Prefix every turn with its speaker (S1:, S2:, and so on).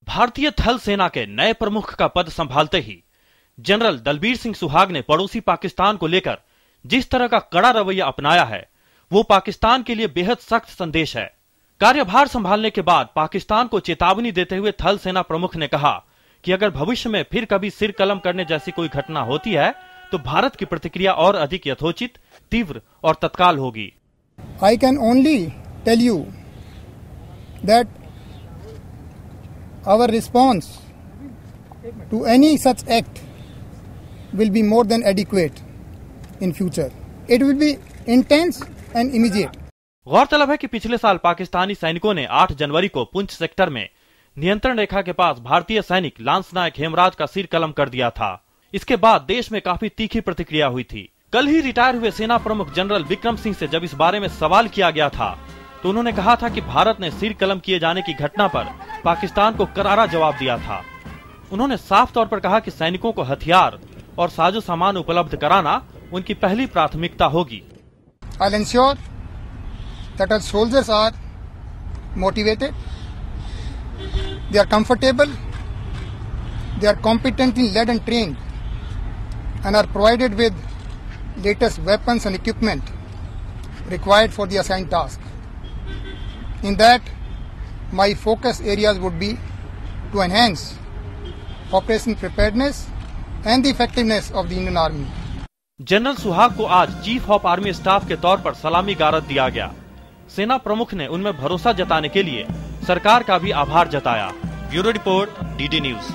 S1: भारतीय थल सेना के नए प्रमुख का पद संभालते ही जनरल दलबीर सिंह सुहाग ने पड़ोसी पाकिस्तान को लेकर जिस तरह का कड़ा रवैया अपनाया है, वो पाकिस्तान के लिए बेहद सख्त संदेश है। कार्यभार संभालने के बाद पाकिस्तान को चेतावनी देते हुए थल सेना प्रमुख ने कहा कि अगर भविष्य में फिर कभी सिर कलम करने जैसी कोई घटना होती है तो भारत की प्रतिक्रिया और अधिक यथोचित, तीव्र और तत्काल होगी।
S2: I can only tell you that our response to any such act will be more than adequate in future. It will be intense and immediate.
S1: गौरतलब है कि पिछले साल पाकिस्तानी सैनिकों ने 8 जनवरी को पुंछ सेक्टर में नियंत्रण रेखा के पास भारतीय सैनिक लांस नायक हेमराज का सिर कलम कर दिया था। इसके बाद देश में काफी तीखी प्रतिक्रिया हुई थी। कल ही रिटायर हुए सेना प्रमुख जनरल विक्रम सिंह से जब इस बारे में सवाल किया गया था तो उन्होंने कहा था कि भारत ने सिर कलम किए जाने की घटना पर पाकिस्तान को करारा जवाब दिया था। उन्होंने साफ तौर पर कहा कि सैनिकों को हथियार और साजो सामान उपलब्ध कराना उनकी पहली प्राथमिकता होगी।
S2: I'll ensure that our soldiers are motivated, they are comfortable, they are competently led and trained, and are provided with latest weapons and equipment required for the assigned task. In that, my focus areas would be to enhance operation preparedness and the effectiveness of the Indian Army.
S1: General सुहाग को आज chief of army staff के तौर पर सलामी गारद दिया गया। सेना प्रमुख ने उनमें भरोसा जताने के लिए सरकार का भी आभार जताया। Bureau report, DD news.